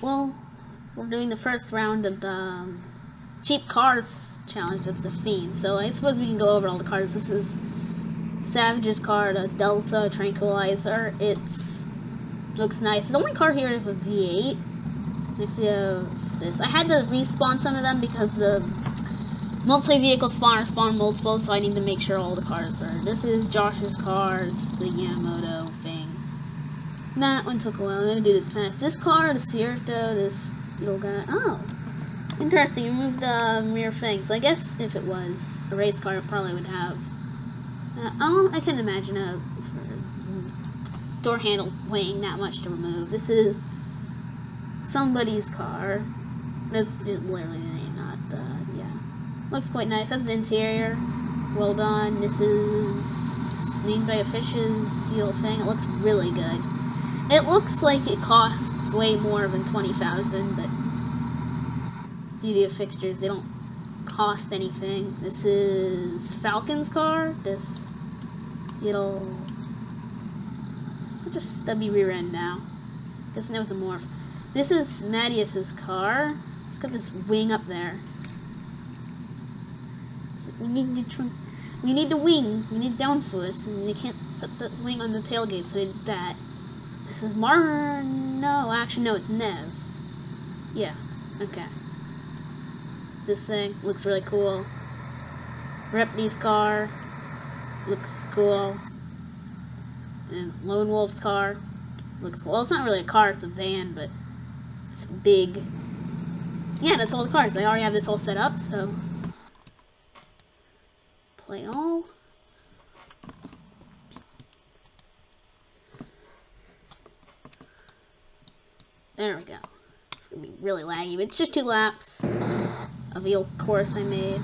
Alright, well, we're doing the first round of the cheap cars challenge. That's the theme. So I suppose we can go over all the cars. This is Savage's car, the Delta Tranquilizer. Looks nice. It's the only car here with a V8. Next we have this. I had to respawn some of them because the multi-vehicle spawner spawned multiple, so I need to make sure all the cars are. This is Josh's car. It's the Yamamoto thing. That one took a while. I'm gonna do this fast. This car, the Cierto, this little guy. Oh, interesting. You moved the rear thing. So I guess if it was a race car, it probably would have. I can imagine a door handle weighing that much to remove. This is somebody's car. That's just literally the name, not yeah. Looks quite nice. That's the interior. Well done. This is named by a fish's little thing. It looks really good. It looks like it costs way more than $20,000, but beauty of fixtures, they don't cost anything. This is Falcon's car. This little, it's such a stubby rear end now. Guess it knows the morph. This is Mattias's car. It's got this wing up there. So we need the wing. We need downforce, and they can't put the wing on the tailgate, so they did that. This is no, actually no, it's Nev. Yeah, okay. This thing looks really cool. Repney's car looks cool. And Lone Wolf's car looks cool. Well, it's not really a car, it's a van, but it's big. Yeah, that's all the cars. I already have this all set up, so play all. There we go. It's gonna be really laggy, but it's just 2 laps of the little course I made.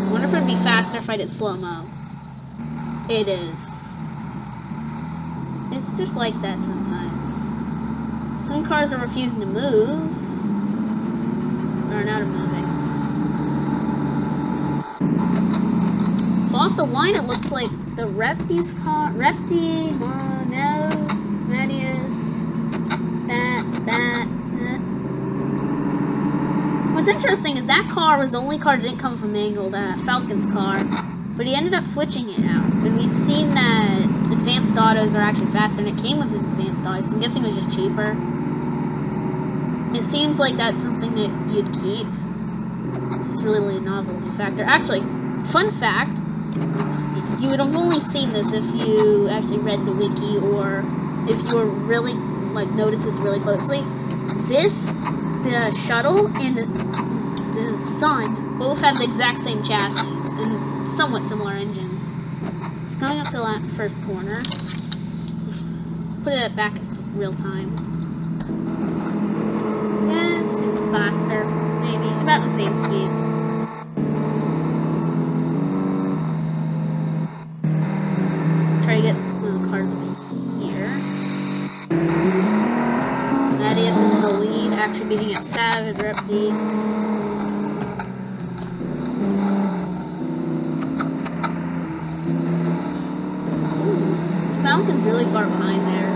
I wonder if it'd be faster if I did slow-mo. It is. It's just like that sometimes. Some cars are refusing to move. Or not moving. So off the line it looks like the Repti's car, Nev, Mattias, that. What's interesting is that car was the only car that didn't come from manual, Falcon's car, but he ended up switching it out. And we've seen that advanced autos are actually faster, and it came with advanced autos, so I'm guessing it was just cheaper. It seems like that's something that you'd keep. It's really a novelty factor. Actually, fun fact, you would have only seen this if you actually read the wiki, or if you were really, like, noticed this really closely. The shuttle and the sun both have the exact same chassis and somewhat similar engines. It's coming up to that first corner. Let's put it back in real time. Yeah, it seems faster, maybe about the same speed. Try to get one of the cars up here. Mattias is in the lead, actually beating a Savage Repney. Falcon's really far behind there.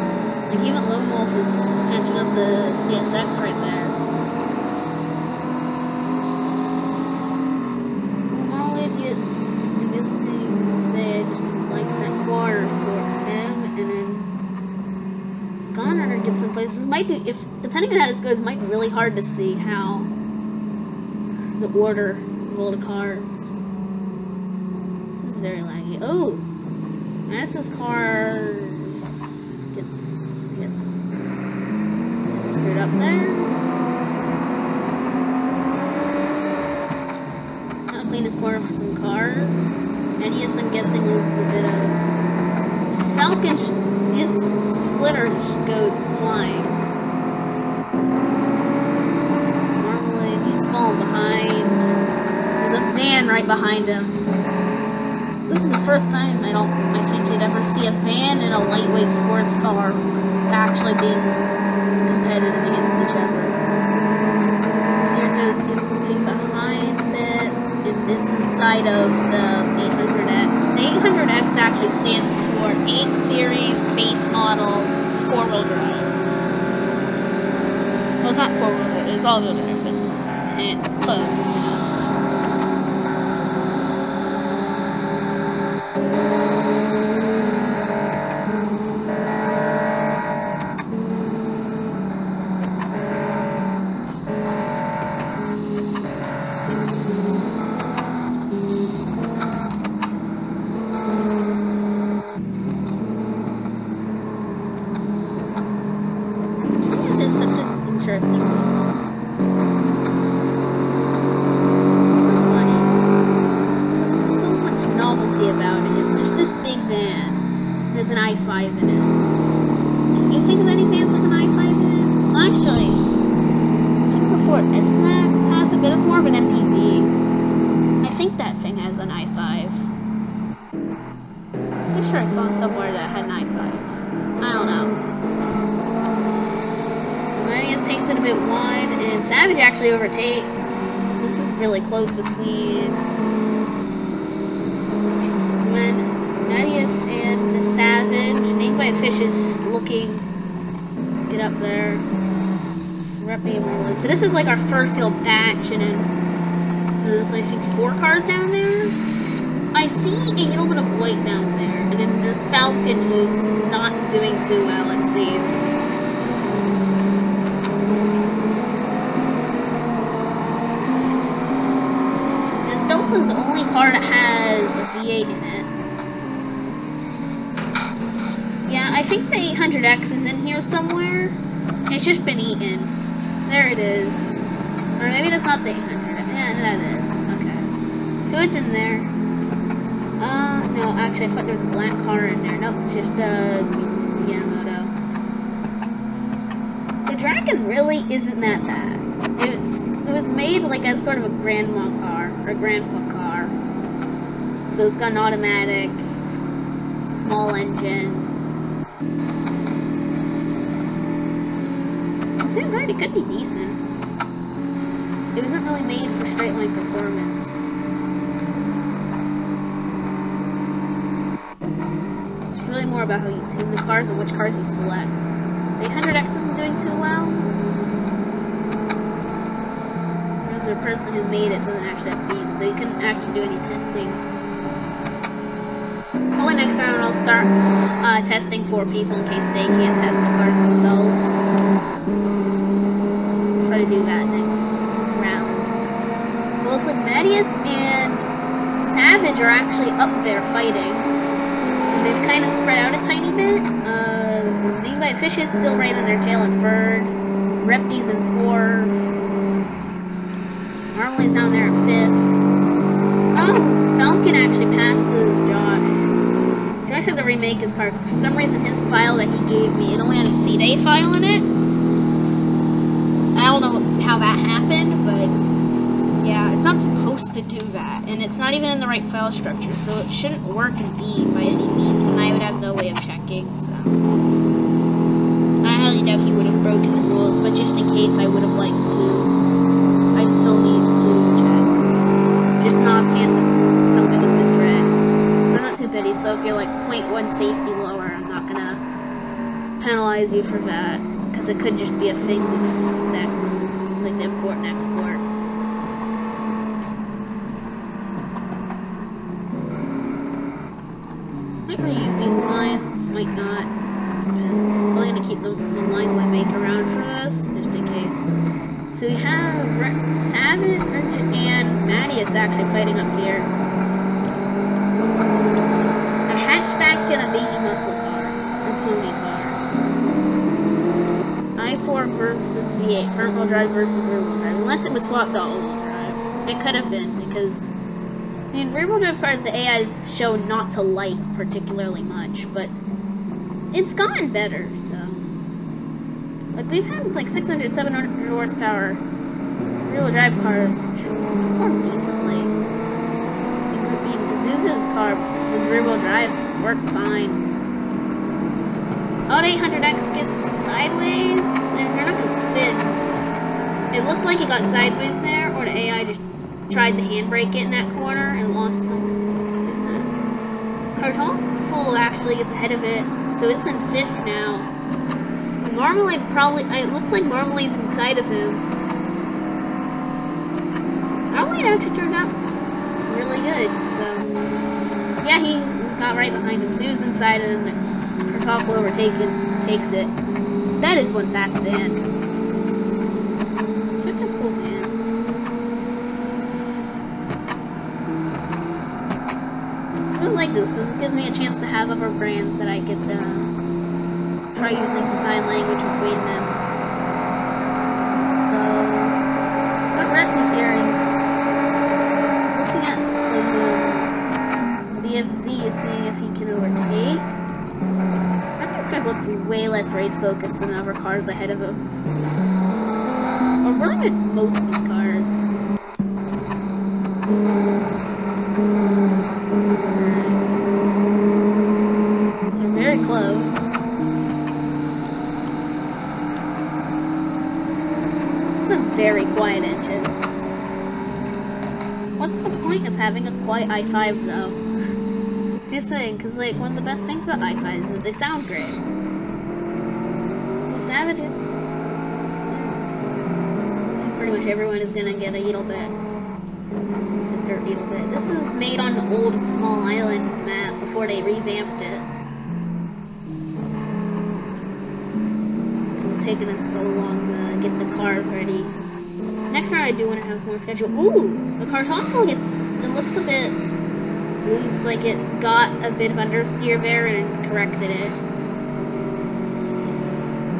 Like, even Lone Wolf is catching up the CSX right there. Normally it gets, I'm guessing they just like that quarter for him, and then Gunnar gets in place. This might be, depending on how this goes, it might be really hard to see how the order of all the cars. This is very laggy. Oh, Mattis's car gets, I guess, gets screwed up there. I'll clean his corner for some cars. Mattias, I'm guessing, loses a bit of. Falcon just, his splitter just goes flying. So, normally he's falling behind. There's a van right behind him. This is the first time I think you'd ever see a van and a lightweight sports car actually being competitive against each other. Cierto gets something behind it, and it's inside of the 800X. The 800X actually stands for 8 Series Base Model 4-wheel four-wheel drive. Well, it's not four-wheel drive, it's all-wheel drive, but close, you know. It's just such an interesting thing. It's so funny. There's so much novelty about it. It's just this big van. There's an i5 in it. Can you think of any vans with an i5 in it? Well, actually, I think before S-Max has it, but it's more of an MPV. I think that thing has an i5. I'm pretty sure I saw somewhere that had an i5. I don't know. Romanius takes it a bit wide, and Savage actually overtakes. So this is really close between Romanius and the Savage. Named by Fish is looking get up there. So this is like our first hill batch, and then there's I think 4 cars down there. I see a little bit of white down there, and then there's Falcon who's not doing too well, it seems. This Delta's the only car that has a V8 in it. Yeah, I think the 800X is in here somewhere. It's just been eaten. There it is. Or maybe that's not the 800. Yeah, that is. Okay. So it's in there. No, actually, I thought there was a black car in there. Nope, it's just Yamamoto. The Dragon really isn't that fast. It was made like as sort of a grandma car, or grandpa car. So it's got an automatic, small engine. It's right, it could be decent. It wasn't really made for straight line performance. It's really more about how you tune the cars and which cars you select. The 800X isn't doing too well. Because the person who made it doesn't actually have beams, so you couldn't actually do any testing. Probably next round I'll start testing for people in case they can't test the cars themselves. Try to do that next round. It looks like Mattias and Savage are actually up there fighting. And they've kind of spread out a tiny bit. Named by Fish is still right on their tail in third. Repti's in 4th. Marley's down there in 5th. Oh, Falcon actually passes Josh. Josh had to remake his car because for some reason his file that he gave me, it only had a CDA file in it. I don't know how that happened, but yeah, it's not supposed to do that, and it's not even in the right file structure, so it shouldn't work in Beam by any means, and I would have no way of checking, so I highly doubt you would have broken the rules, but just in case I would have liked to, I still need to check, just an off chance if something was misread. I'm not too petty, so if you're like 0.1 safety lower, I'm not gonna penalize you for that. Because it could just be a thing with next, like the import and export. Might reuse these lines, might not. It's probably going to keep the lines I make around for us, just in case. So we have Savage and Mattias actually fighting up here. A hatchback and a baby muscle car, or pony car. i4 versus V8, front wheel drive versus rear wheel drive, unless it was swapped to all wheel drive. It could have been, because, I mean, rear wheel drive cars, the AI is shown not to like particularly much, but it's gotten better, so. Like, we've had like 600, 700 horsepower rear wheel drive cars which perform decently. Like, Pazuzu's car, his rear wheel drive worked fine. Oh, the 800X gets sideways, and they're not gonna spin. It looked like it got sideways there, or the AI just tried to handbrake it in that corner and lost some. Carton Full actually gets ahead of it, so it's in 5th now. Marmalade probably, it looks like Marmalade's inside of him. Marmalade actually turned out really good, so. Yeah, he got right behind him. Sue's inside and Kartoffel takes it. That is one fast van. Such a cool van. I really like this because this gives me a chance to have other brands that I get to try using design language between them. So, what Redney here is looking at the DFZ, seeing if he can overtake. This guy looks way less race focused than other cars ahead of him. Or really than most of these cars. They're very close. It's a very quiet engine. What's the point of having a quiet i5 though? Just saying, because like one of the best things about i5s is that they sound great. The Savage, I think pretty much everyone is gonna get a little bit. The dirt little bit. This is made on the old Small Island map before they revamped it. Because it's taken us so long to get the cars ready. Next round I do want to have more schedule. Ooh! The Kartoffel it looks a bit loose, like it got a bit of understeer there and corrected it.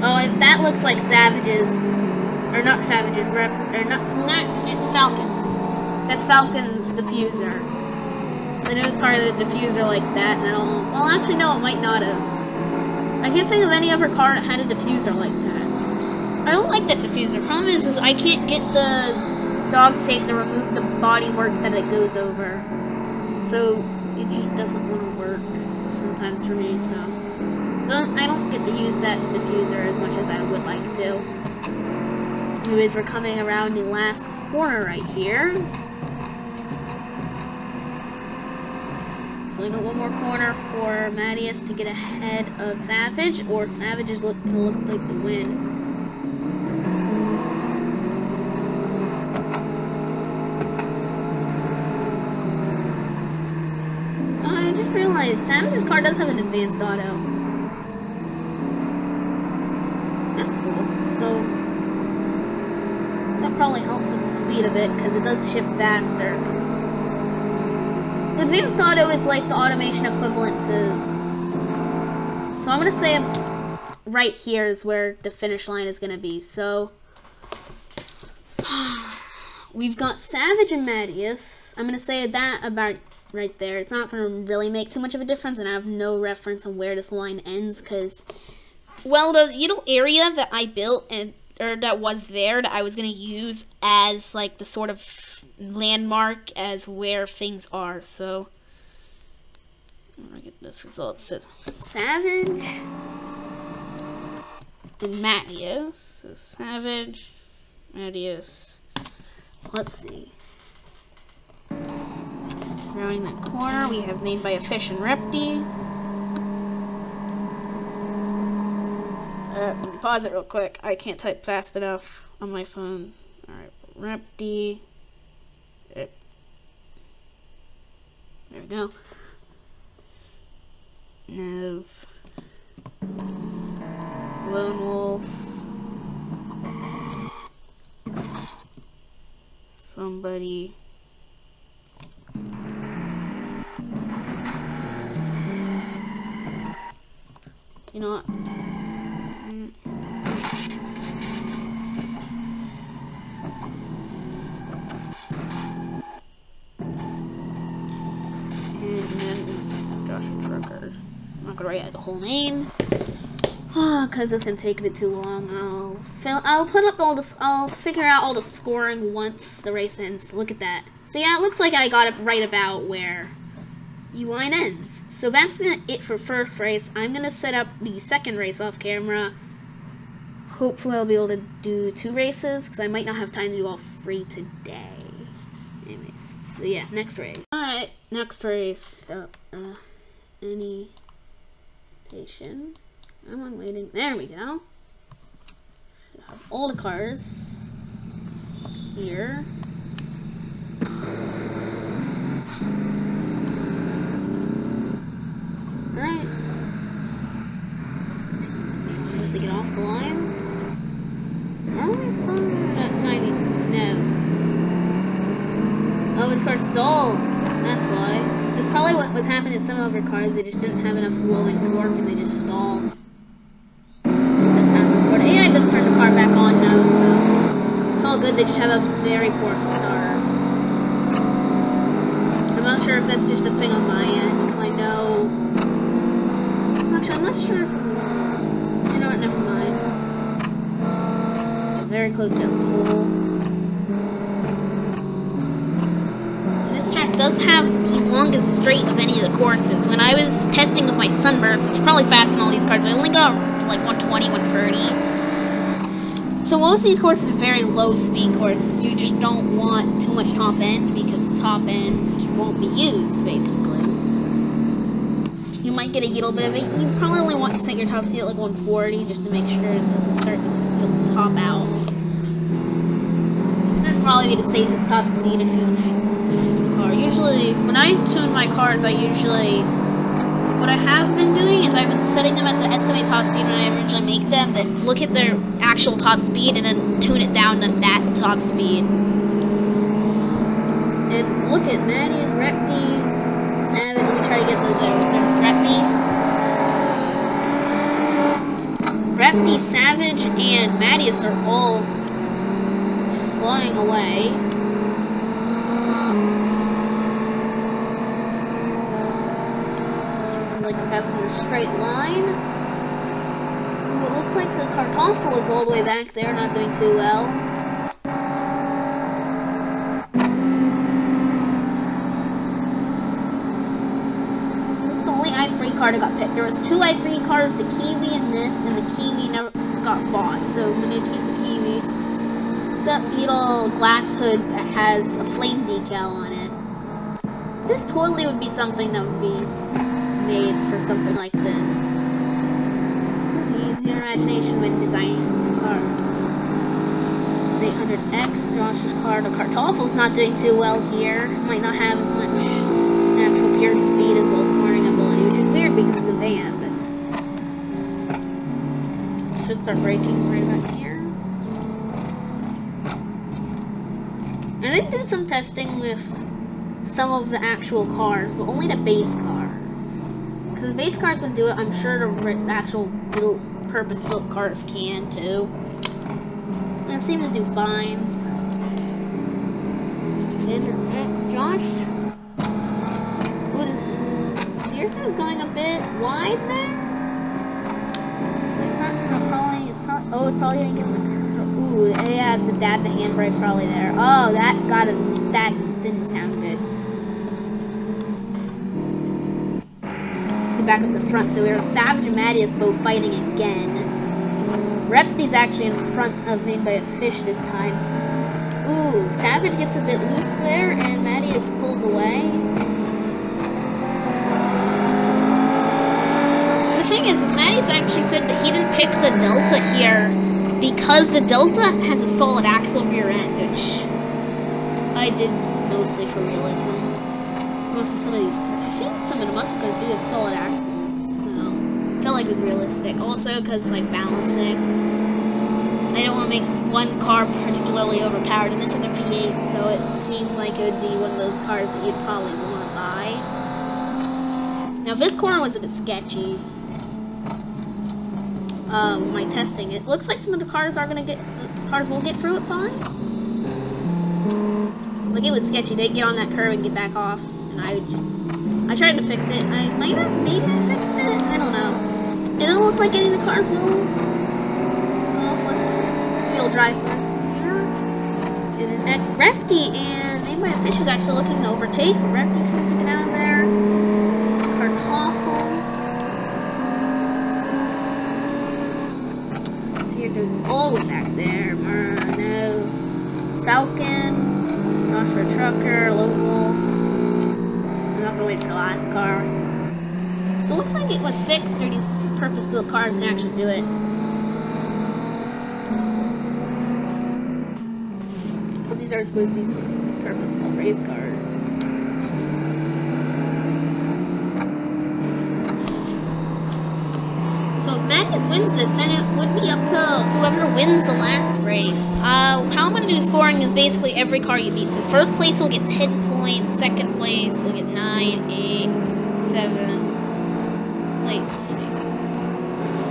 Oh, and that looks like Savages, or not Savages, or not, it's Falcons. That's Falcon's diffuser. So I know this car had a diffuser like that, and I don't know. Well, actually, no, it might not have. I can't think of any other car that had a diffuser like that. I don't like that diffuser. Problem is I can't get the dog tape to remove the bodywork that it goes over. So it just doesn't want to work sometimes for me, so I don't get to use that diffuser as much as I would like to. Anyways, we're coming around the last corner right here. So we got one more corner for Mattias to get ahead of Savage, or Savage is gonna look like the win. Savage's car does have an advanced auto. That's cool. So that probably helps with the speed of it because it does shift faster. The advanced auto is like the automation equivalent to. So I'm gonna say right here is where the finish line is gonna be. So we've got Savage and Mattias. I'm gonna say that about right there. It's not going to really make too much of a difference, and I have no reference on where this line ends because, well, the little area that I built or that was there that I was going to use as like the sort of landmark as where things are. So I'm going to get this result. It says Savage and Mattias. So Savage, Mattias. Let's see. Rounding that corner, we have Named by a Fish and Repti. Pause it real quick. I can't type fast enough on my phone. Alright, Repti. There we go. Nev. Lone Wolf. Somebody. You know what? And then Joshua Trucker. I'm not gonna write out the whole name. Cause it's gonna take a bit too long. I'll put up all this. I'll figure out all the scoring once the race ends. Look at that. So yeah, it looks like I got it right about where the line ends. So that's it for first race. I'm gonna set up the second race off camera. Hopefully I'll be able to do 2 races because I might not have time to do all 3 today. Anyways, so yeah, next race. Alright, next race. Any station. I'm waiting. There we go. all the cars here. Alright. I have to get off the line. Oh, it's on at 90. No. Oh, this car's stalled. That's why. That's probably what was happening to some of your cars. They just didn't have enough low-end torque and they just stalled. That's happened before. The AI does turn the car back on now, so it's all good. They just have a very poor start. I'm not sure if that's just a thing on my end, because I know... Actually, I'm not sure if... You know what, never mind. Get very close to that pole. This track does have the longest straight of any of the courses. When I was testing with my Sunburst, which is probably fast on all these cars, I only got like 120, 130. So most of these courses are very low speed courses. You just don't want too much top end because the top end won't be used, basically. So you might get a little bit of it. You probably only want to set your top speed at like 140 just to make sure it doesn't start to top out. That'd probably be the safest top speed if you car. Usually, when I tune my cars, what I have been doing is I've been setting them at the estimated top speed when I originally make them, then look at their actual top speed and then tune it down to that top speed. And look at Maddie's, Repti, Savage. Let me try to get through there. There's Repti, Savage, and Mattias are all flying away. Like fast in a straight line. Ooh, it looks like the Kartoffel is all the way back there, not doing too well. This is the only i3 car that got picked. There was 2 i3 cars, the Kiwi and this, and the Kiwi never got bought. So I'm gonna keep the Kiwi. It's that Beetle glass hood that has a flame decal on it. This totally would be something that would be made for something like this. Use your imagination when designing the cars. 800X, Josh's car. The Kartoffel's not doing too well here. Might not have as much actual pure speed as well as cornering ability, which is weird because it's a van, but should start braking right about here. I did do some testing with some of the actual cars, but only the base cars. Because the base cars can do it, I'm sure the actual purpose-built cars can too. And it seems to do fine. So. Next, Josh. Sierra's going a bit wide there. So it's not probably. It's probably gonna get the. Ooh, it has to dab the handbrake probably there. Oh, that didn't sound good. Back up the front, so we have Savage and Mattias both fighting again. Repti's actually in front of Named by a Fish this time. Ooh, Savage gets a bit loose there, and Mattias pulls away. The thing is Mattias actually said that he didn't pick the Delta here because the Delta has a solid axle rear end, which I did mostly for realism. Most of some of these cars. I think some of the muscle cars do have solid axles, so I felt like it was realistic. Also, because like balancing, I don't want to make one car particularly overpowered, and this is a V8, so it seemed like it would be one of those cars that you'd probably want to buy. Now, this corner was a bit sketchy. My testing, it looks like some of the cars will get through it fine. Like, it was sketchy. They'd get on that curve and get back off. And I tried to fix it. Maybe I fixed it? I don't know. It don't look like any of the cars will go off. We'll drive. And next, Repti and Named by a Fish is actually looking to overtake. Repti seems to get out of there. Kartoffel. Sierra's all the way back there. No. Falcon. Joshua Trucker. Lone Wolf. I'm not gonna wait for the last car. So it looks like it was fixed, or these purpose-built cars can actually do it. are supposed to be sort of purpose-built race cars. So if Magnus wins this, then it would be up to whoever wins the last race. How I'm going to do scoring is basically every car you beat. So first place will get 10 points, second place will get 9, 8, 7. Wait, let's see.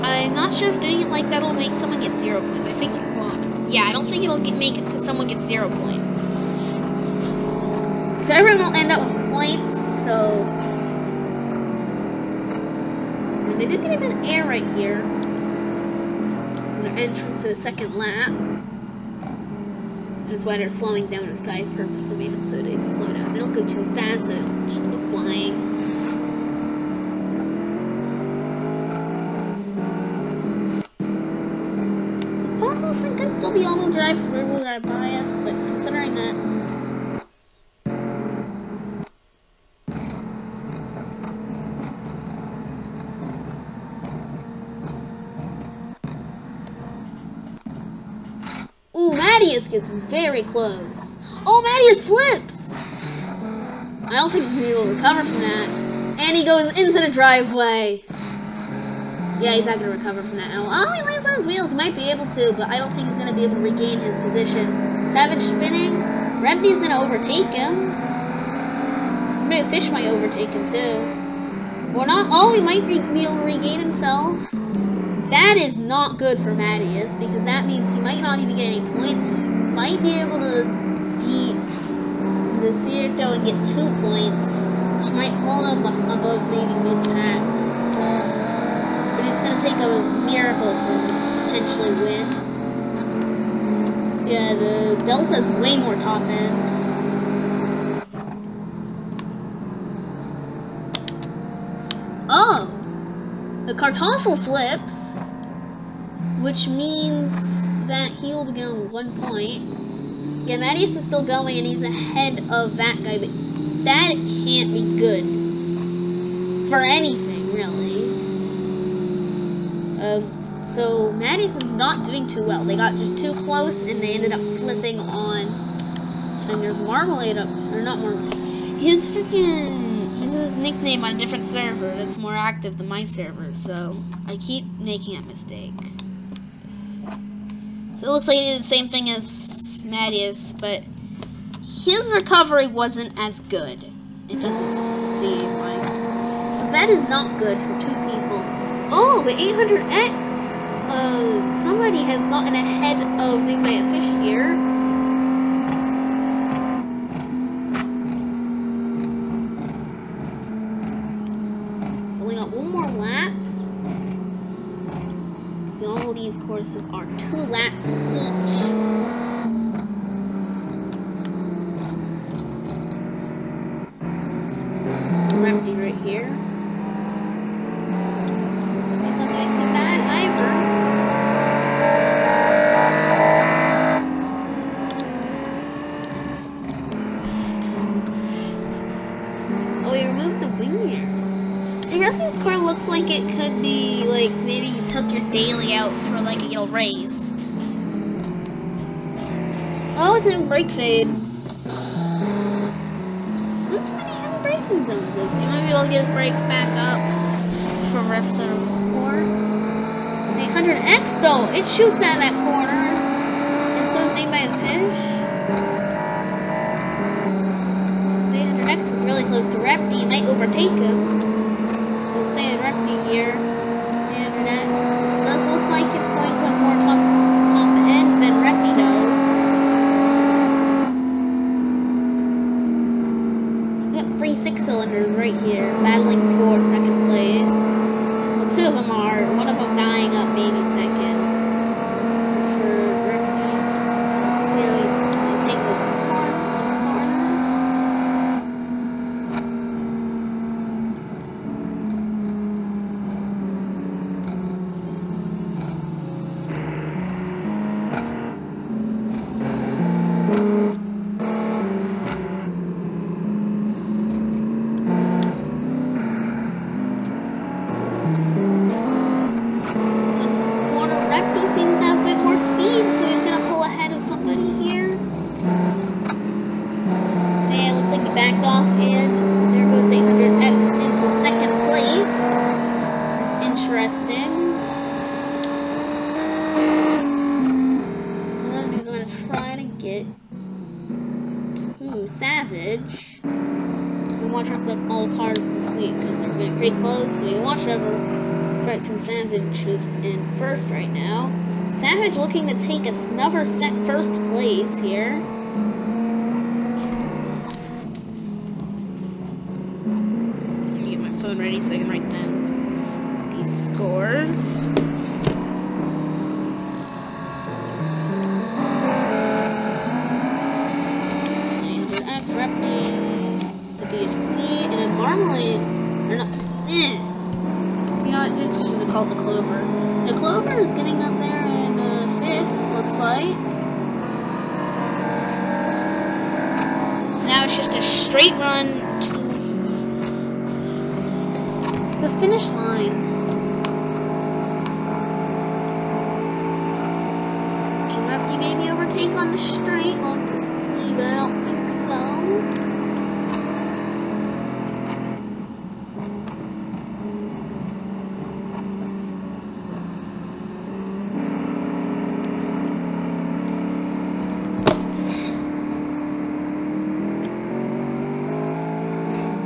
I'm not sure if doing it like that will make someone get 0 points. I think it won't. Yeah, I don't think it'll make it so someone gets 0 points. So everyone will end up with points, so... And they did get a bit of air right here. Their entrance to the second lap. And that's why they're slowing down as I purposely made them so they slow down. They don't go too fast, they don't just go flying. Still be all-wheel drive for rear-wheel drive bias, but considering that ooh, Mattias gets very close. Oh, Mattias flips! I don't think he's gonna be able to recover from that. And he goes into the driveway. Yeah, he's not going to recover from that now. Oh, he lands on his wheels. He might be able to, but I don't think he's going to be able to regain his position. Savage spinning. Remy's going to overtake him. Maybe Fish might overtake him, too. Or not. Oh, he might be able to regain himself. That is not good for Mattias, because that means he might not even get any points. He might be able to beat the Cierto and get 2 points, which might hold him above maybe mid-pack. It's going to take a miracle for him to potentially win. So yeah, the Delta's way more top end. Oh! The Kartoffel flips, which means that he will be getting 1 point. Yeah, Mattias is still going and he's ahead of that guy, but that can't be good for anything, really. So Mattias is not doing too well. They got just too close and they ended up flipping on Fingers Marmalade up, or not Marmalade. His nickname on a different server that's more active than my server, so I keep making that mistake. So it looks like he did the same thing as Mattias, but his recovery wasn't as good. It doesn't seem like. So that is not good for 2 people. Oh, the 800X! Somebody has gotten ahead of Big Bad Fish here. So we got 1 more lap. See, all these courses are 2 laps each. So Remedy right here. This car looks like it could be, like, maybe you took your daily out for, like, a little race. Oh, it's in brake fade. Not too many heavy braking zones, though, so you might be able to get his brakes back up for the rest of the course. 800X, though, it shoots out of that corner. And so is Named by a Fish. 800X is really close to Repty. He might overtake him. Stay in Repty here, and that does look like it's going to have more top end than Repty does. We got 3 6-cylinders right here, battling for second place. Well, 2 of them are. One of them's eyeing up maybe second. For Repty, let's see how he take this corner. Savage. So watch us let all cars complete because they're getting pretty close. So you watch over Fight from Savage, who's in first right now. Savage looking to take another first place here. Let me get my phone ready so I can write down these scores. Repney, the BFC, and then Marmalade, or not, you know, I just should have called the Clover. The Clover is getting up there in 5th, looks like. So now it's just a straight run to the finish line. Can Repney maybe overtake on the straight? We'll have to see, but I don't think so.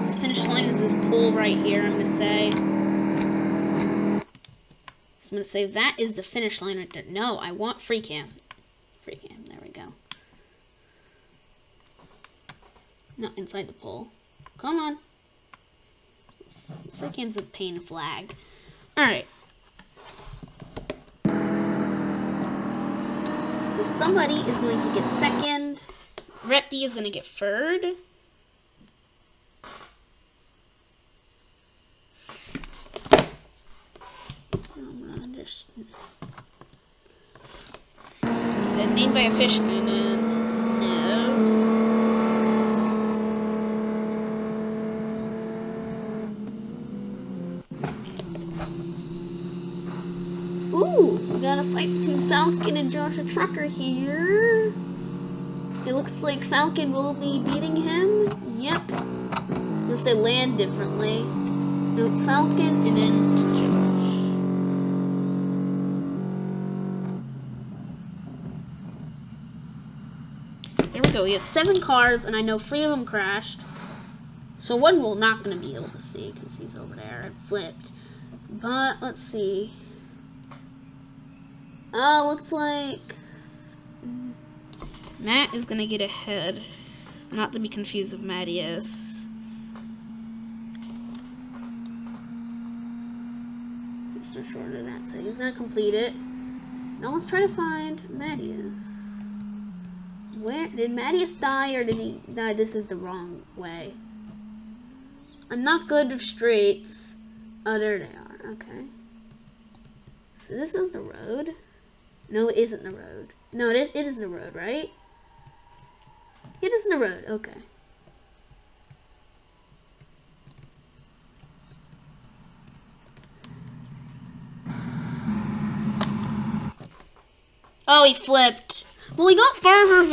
This finish line is this pole right here, I'm gonna say. So I'm gonna say that is the finish line right there. No, I want free cam. Free cam, there we go. Not inside the pole. Come on. This free cam's a pain flag. Alright. So somebody is going to get second. Repney is going to get third. I'm gonna just... And named by a fisherman and... Ooh, we got a fight between Falcon and Joshua Trucker here. It looks like Falcon will be beating him. Yep. Unless they land differently. No, Falcon and then Josh. There we go. We have 7 cars, and I know 3 of them crashed. So one we're not going to be able to see because he's over there and flipped. But let's see. Looks like Matt is gonna get ahead. Not to be confused with Mattias. Just a shorter that, so he's gonna complete it. Now let's try to find Mattias. Where did Mattias die, or did he die? This is the wrong way. I'm not good with straights. Oh, there they are. Okay. So this is the road. No, it isn't the road. No, it is the road, right? It is the road, okay. Oh, he flipped. Well, he got farther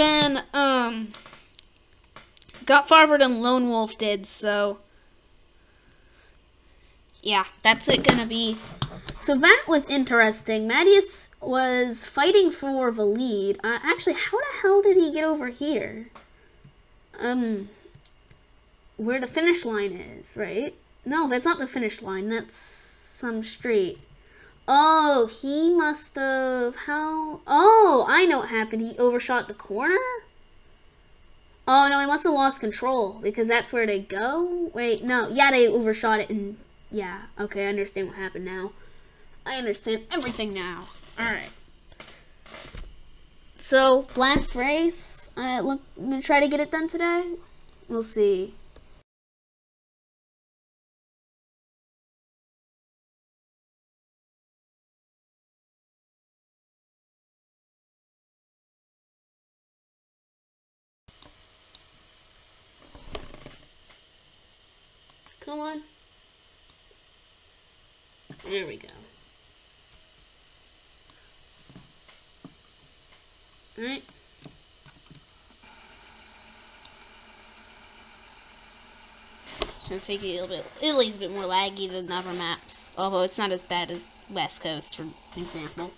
than Lone Wolf did, so... Yeah, that's it gonna be. So that was interesting. Mattias was fighting for the lead. Actually, how the hell did he get over here? Where the finish line is, right? No, that's not the finish line. That's some street. Oh, he must have... How? Oh, I know what happened. He overshot the corner? Oh, no, he must have lost control because that's where they go. Wait, no. Yeah, they overshot it and... Yeah, okay, I understand what happened now. I understand everything now. Alright. So, last race. I'm going to try to get it done today. We'll see. Come on. There we go. Alright. So take it a little bit. Italy's a bit more laggy than other maps, although it's not as bad as West Coast, for example.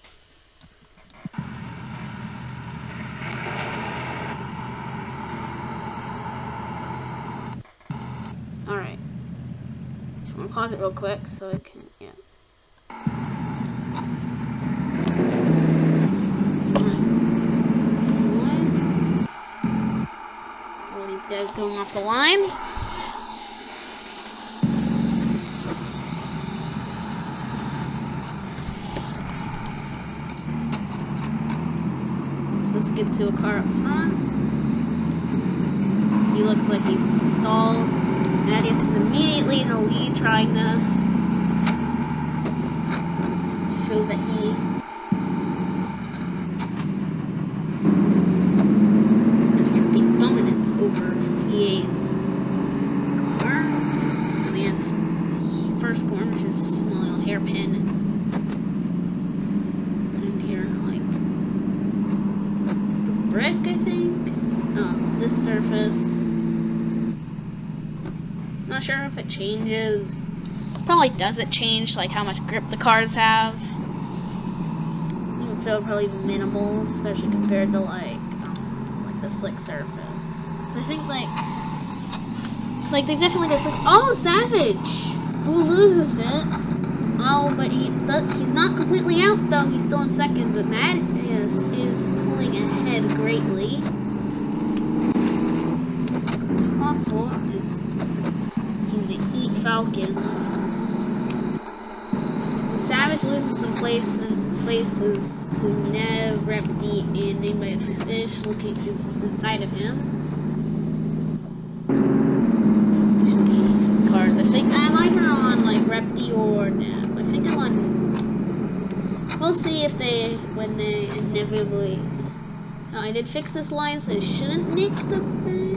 pause it real quick so I can, yeah. All these guys going off the line. So let's get to a car up front. He looks like he stalled. Mattias is immediately in the lead, trying to show that he has certain dominance over V8 car. And we have first corner, which is a small little hairpin. And here, like, the brick, I think. Oh, this surface. Not sure if it changes. Probably doesn't change, like how much grip the cars have. Even so, probably minimal, especially compared to like the slick surface. So I think like they definitely just like, oh, Savage, who loses it. Oh, but he's not completely out though. He's still in second, but Mattias is pulling ahead greatly. Awful is. The Eat Falcon. Savage loses some places to Nev, Repti, and named by a fish looking is inside of him. I should leave his cars. I think I'm either on like Repti or Nev. I think I'm on. We'll see if when they inevitably. Oh, I did fix this line, so I shouldn't nick the back.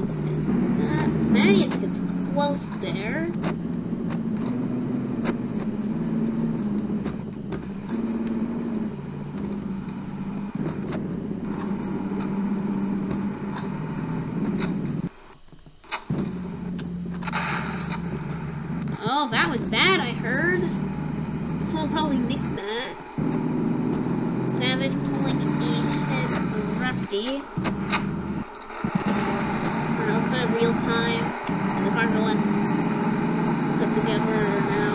Mattias gets close there. Oh, that was bad, I heard. Someone probably nicked that. Savage pulling ahead of Repti. Alright, let's put it real time. The cars are less put together now.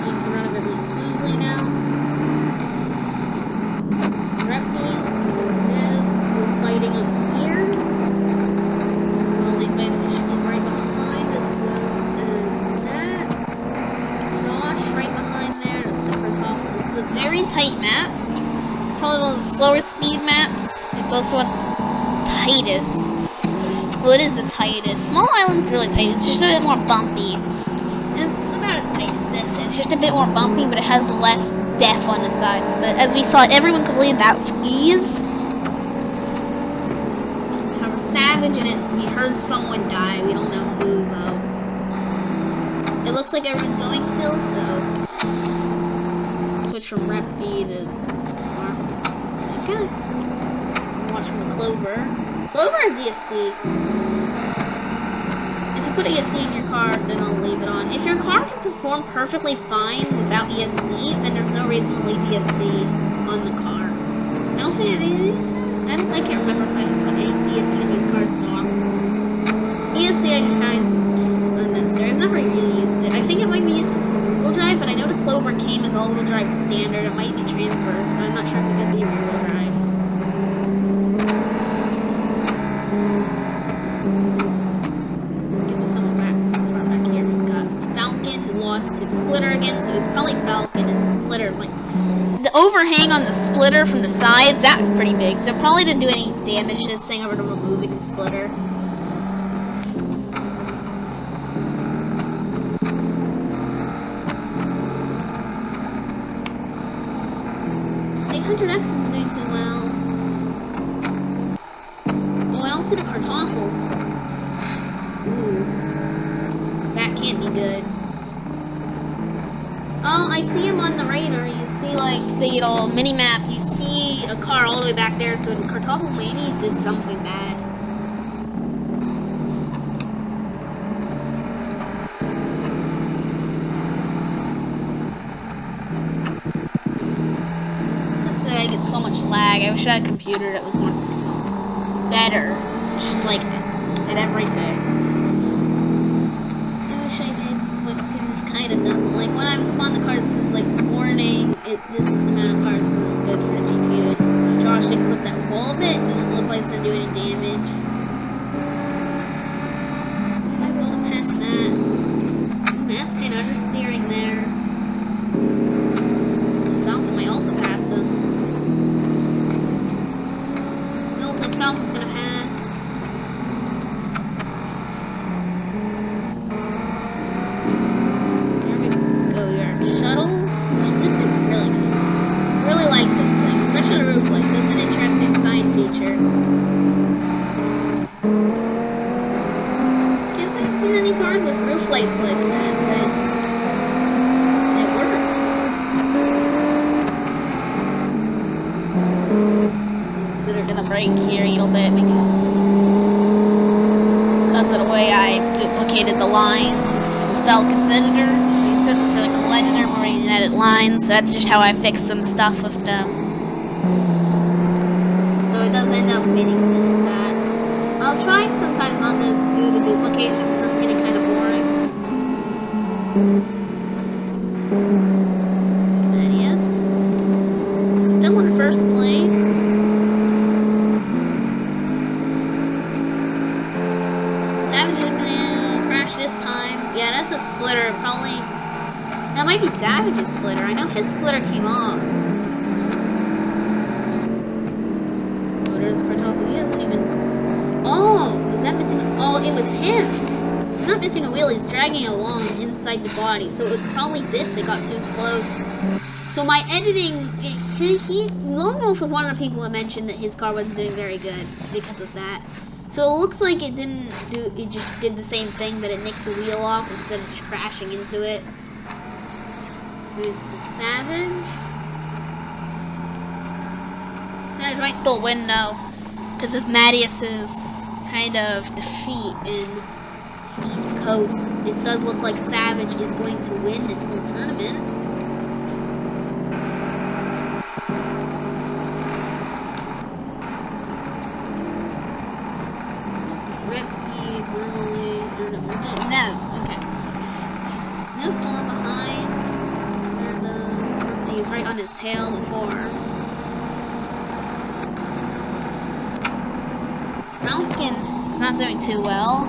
You can run a bit more smoothly now. Repti and Nev are fighting up here. Rolling by fishing right behind as well as that. Josh right behind there. That's the Kurthoff. This is a very tight map. It's probably one of the slower speed maps. It's also one of the tightest. Well, it is the tightest. Small Island's really tight. It's just a bit more bumpy. It's about as tight as this. It's just a bit more bumpy, but it has less depth on the sides. But as we saw, everyone completed that with ease. However, Savage in it, we heard someone die. We don't know who, though. It looks like everyone's going still, so... Switch from Repti to... Okay. Watch from the Clover. Clover is ESC. If you put ESC in your car, then I'll leave it on. If your car can perform perfectly fine without ESC, then there's no reason to leave ESC on the car. I don't think it is. I can't remember if I put ESC in these cars stock. ESC I just find unnecessary. I've never really used it. I think it might be used for four-wheel drive, but I know the Clover came as all-wheel drive standard. It might be transverse, so I'm not sure if it could be rear-wheel drive. His splitter again, so it's probably Falcon. His splitter, like the overhang on the splitter from the sides, that was pretty big, so it probably didn't do any damage to this thing over to removing the splitter. The 800X isn't doing too well. Oh, I don't see the Kartoffel. Ooh, that can't be good. Oh, I see him on the radar. You see, like, the little mini-map. You see a car all the way back there, so Kartoffel maybe did something bad. Just say I get so much lag. I wish I had a computer that was more better. Just, like, at everything. I wish I did what kind of doesn't. Like, when I spawn the cards, it's like, warning, this amount of cards isn't good for the GPU. And Josh didn't clip that wall a bit, doesn't look like it's gonna do any damage. I might be able to pass Matt. Matt's kind of understeering there. Falcon might also pass him. It looks like Falcon's gonna pass. There we go, your shuttle. This thing's really good. Really like this thing, especially the roof lights. It's an interesting design feature. Can't say I've seen any cars with roof lights like that, but it works. So they're gonna brake here a little bit because of the way I duplicated the lines with Falcon's editor. So you said this really cool editor where you can edit lines. So that's just how I fixed some stuff with them. So it does end up meaning that. I'll try sometimes not to do the duplication because it's getting kind of boring. There he is. Still in first place. Savage is gonna crash this time. Yeah, that's a splitter. Probably. That might be Savage's splitter. I know his splitter came off. Oh, there's Kartoffel. He hasn't even. Oh, is that missing? Oh, it was him. He's not missing a wheel. He's dragging it along inside the body. So it was probably this that got too close. So my editing, Lone Wolf was one of the people that mentioned that his car wasn't doing very good because of that. So it looks like it didn't do. It just did the same thing, but it nicked the wheel off instead of just crashing into it. Who's the Savage? Savage might still win though, because of Mattias's kind of defeat in East Coast. It does look like Savage is going to win this whole tournament. Nev, okay. Nev's falling behind. He was right on his tail before. Falcon is not doing too well.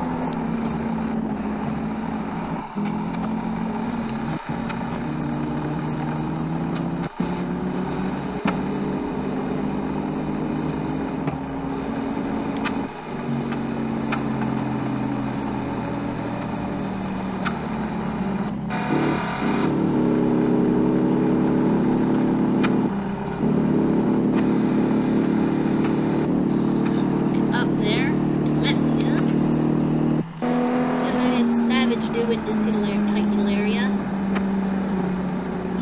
In this tight little area.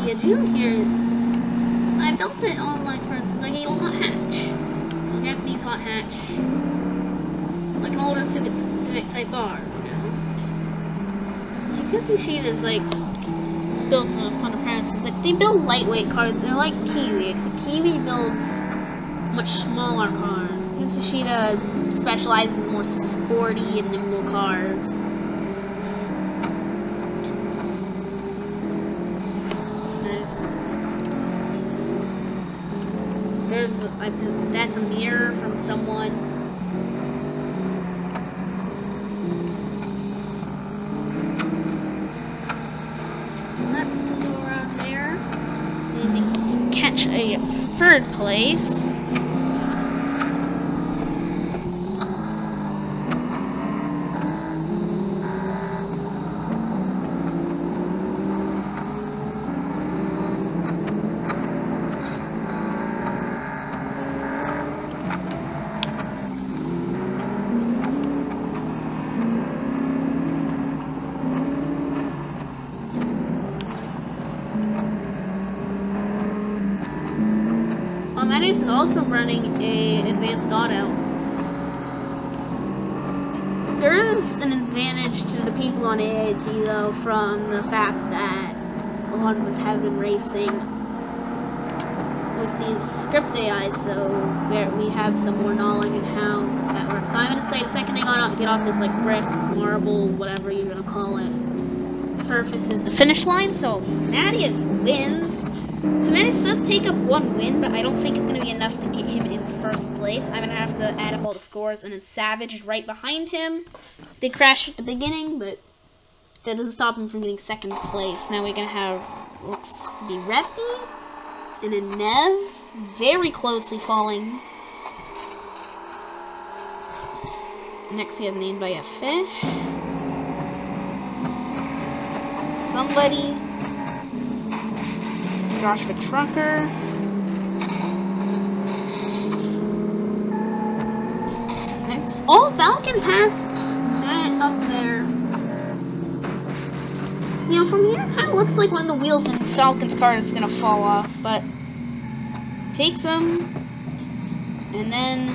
The June here is, I built it on my first, it's like a little hot hatch. A Japanese hot hatch. Like an older Civic type bar, you know? So Yoshida is like built on the premises. Like they build lightweight cars, they're like Kiwi, except Kiwi builds much smaller cars. Yoshida specializes in more sporty and nimble cars. That's a mirror from someone. That will go around there. And catch a third place. Mattias is also running an advanced auto. There is an advantage to the people on AAT though from the fact that a lot of us have been racing with these script AIs, so we have some more knowledge in how that works. So I'm going to say the second thing on, get off this like brick, marble, whatever you're going to call it, surface is the finish line, so Mattias wins. So Mattias does take up 1 win, but I don't think it's going to be enough to get him in first place. I'm going to have to add up all the scores, and then Savage is right behind him. They crashed at the beginning, but that doesn't stop him from getting second place. Now we're going to have, looks to be Repti, and then Nev, very closely falling. Next we have Named by a Fish. Somebody. Joshua Trucker. Next. Oh, Falcon passed that up there. You know, from here, it kind of looks like one of the wheels in Falcon's car is going to fall off, but takes him. And then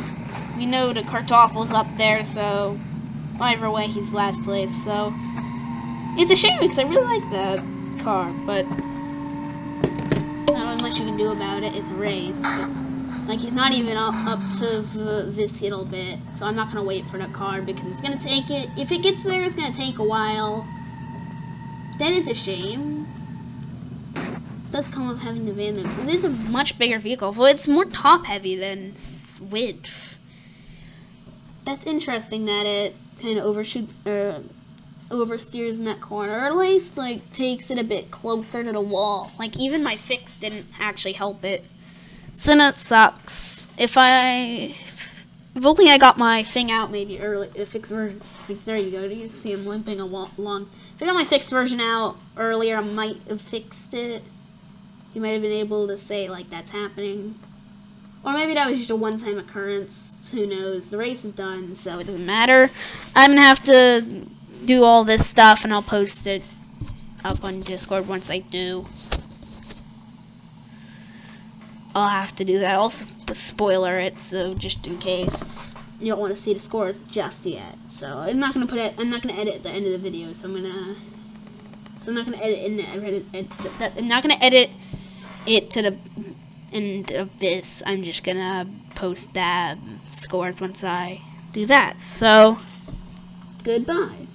we know the Kartoffel's up there, so either way, he's last place. So it's a shame because I really like that car, but not much you can do about it. It's a race, but like he's not even up to this little bit, so I'm not gonna wait for that car because it's gonna take it. If it gets there, it's gonna take a while. That is a shame. It does come with having the van. It is a much bigger vehicle. Well, it's more top heavy than width. That's interesting that it kind of oversteers in that corner, or at least like takes it a bit closer to the wall. Like even my fix didn't actually help it, so that sucks. If only I got my thing out maybe early, a fixed version. Like, there you go. You see him limping along. If I got my fixed version out earlier, I might have fixed it. You might have been able to say like that's happening, or maybe that was just a one-time occurrence. Who knows? The race is done, so it doesn't matter. I'm gonna have to do all this stuff, and I'll post it up on Discord once I do. I'll have to do that. I'll spoiler it, so just in case you don't want to see the scores just yet. So I'm not gonna put it. I'm not gonna edit at the end of the video. So I'm not gonna edit in the. I'm not gonna edit it to the end of this. I'm just gonna post that scores once I do that. So goodbye.